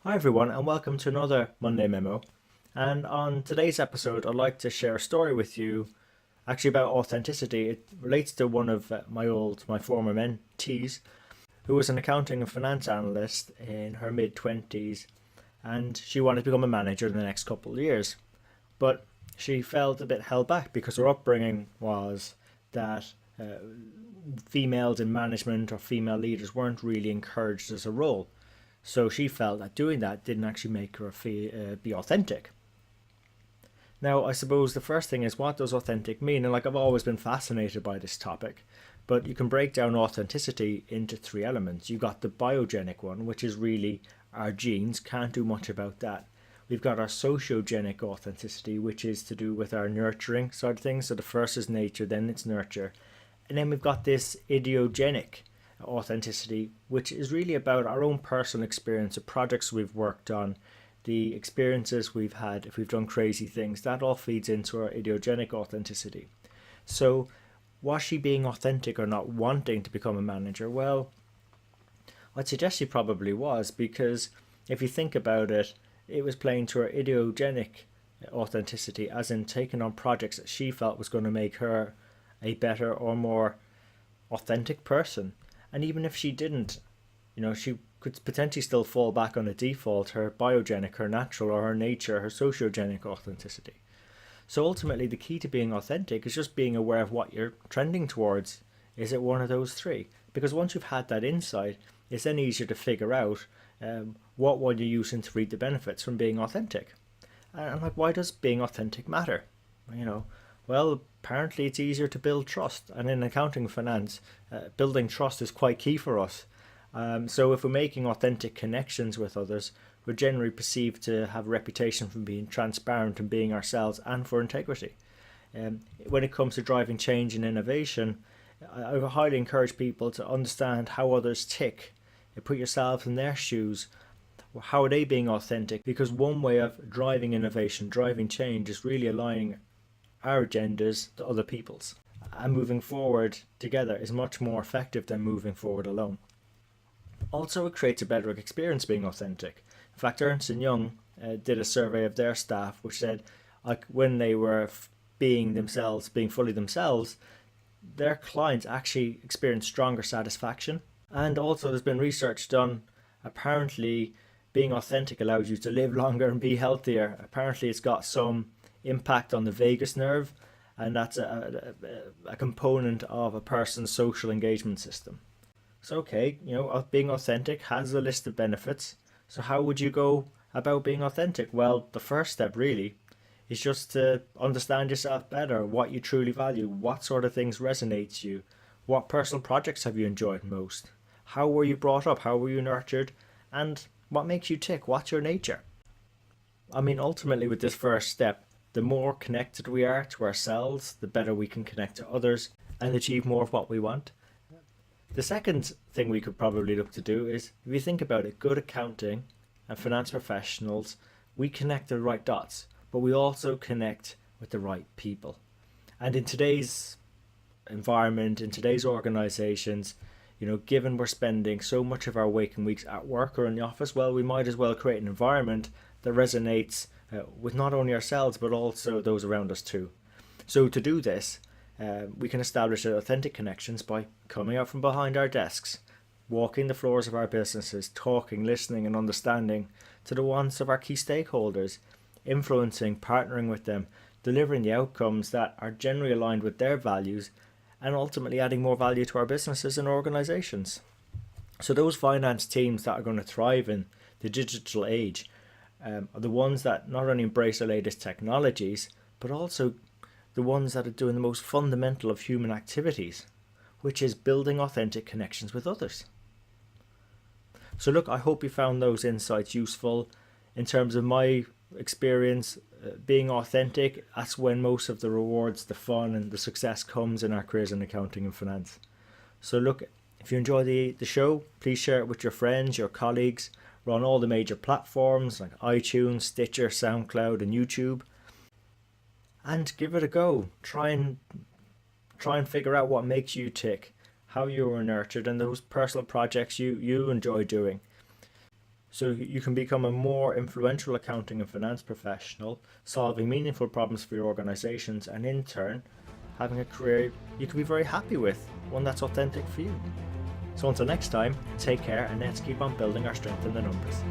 Hi everyone, and welcome to another Monday Memo. And on today's episode, I'd like to share a story with you actually about authenticity. It relates to one of my former mentees, who was an accounting and finance analyst in her mid-20s, and she wanted to become a manager in the next couple of years. But she felt a bit held back because her upbringing was that females in management or female leaders weren't really encouraged as a role. So she felt that doing that didn't actually make her be authentic. Now, I suppose the first thing is, what does authentic mean? And I've always been fascinated by this topic, but you can break down authenticity into three elements. You've got the biogenic one, which is really our genes, can't do much about that. We've got our sociogenic authenticity, which is to do with our nurturing side of things. So the first is nature, then it's nurture. And then we've got this IDEOgenic authenticity, which is really about our own personal experience, the projects we've worked on, the experiences we've had, if we've done crazy things. That all feeds into our IDEOgenic authenticity. So was she being authentic or not wanting to become a manager? Well, I'd suggest she probably was, because if you think about it, it was playing to her IDEOgenic authenticity, as in taking on projects that she felt was going to make her a better or more authentic person. And even if she didn't, she could potentially still fall back on a default, her biogenic, her natural, or her nature, her sociogenic authenticity. So ultimately, the key to being authentic is just being aware of what you're trending towards. Is it one of those three? Because once you've had that insight, it's then easier to figure out what one you're using to reap the benefits from being authentic. And why does being authentic matter? Well, apparently it's easier to build trust, and in accounting and finance, building trust is quite key for us. So if we're making authentic connections with others, we're generally perceived to have a reputation for being transparent and being ourselves, and for integrity. When it comes to driving change and innovation, I highly encourage people to understand how others tick. Put yourself in their shoes. How are they being authentic? Because one way of driving innovation, driving change, is really aligning our agendas to other people's. And moving forward together is much more effective than moving forward alone. Also, it creates a better experience being authentic. In fact, Ernst & Young did a survey of their staff, which said when they were being themselves, being fully themselves, their clients actually experienced stronger satisfaction. And also there's been research done. Apparently being authentic allows you to live longer and be healthier. Apparently it's got some impact on the vagus nerve, and that's a component of a person's social engagement system. So okay, being authentic has a list of benefits. So how would you go about being authentic? Well, the first step really is just to understand yourself better, what you truly value, what sort of things resonate you, what personal projects have you enjoyed most, how were you brought up, how were you nurtured, and what makes you tick, what's your nature. Ultimately with this first step, the more connected we are to ourselves, the better we can connect to others and achieve more of what we want. The second thing we could probably look to do is, if you think about it, good accounting and finance professionals, we connect the right dots, but we also connect with the right people. And in today's environment, in today's organizations, given we're spending so much of our waking weeks at work or in the office, well, we might as well create an environment that resonates with not only ourselves but also those around us too. So to do this, we can establish authentic connections by coming out from behind our desks, walking the floors of our businesses, talking, listening and understanding to the wants of our key stakeholders, influencing, partnering with them, delivering the outcomes that are generally aligned with their values, and ultimately adding more value to our businesses and organizations. So those finance teams that are going to thrive in the digital age are the ones that not only embrace the latest technologies, but also the ones that are doing the most fundamental of human activities, which is building authentic connections with others. So look, I hope you found those insights useful. In terms of my experience, being authentic, that's when most of the rewards, the fun and the success comes in our careers in accounting and finance. So look, if you enjoy the show, please share it with your friends, your colleagues. We're on all the major platforms like iTunes, Stitcher, SoundCloud and YouTube. And give it a go. Try and figure out what makes you tick, how you were nurtured, and those personal projects you enjoy doing. so you can become a more influential accounting and finance professional, solving meaningful problems for your organizations, and in turn, having a career you can be very happy with, one that's authentic for you. So until next time, take care and let's keep on building our strength in the numbers.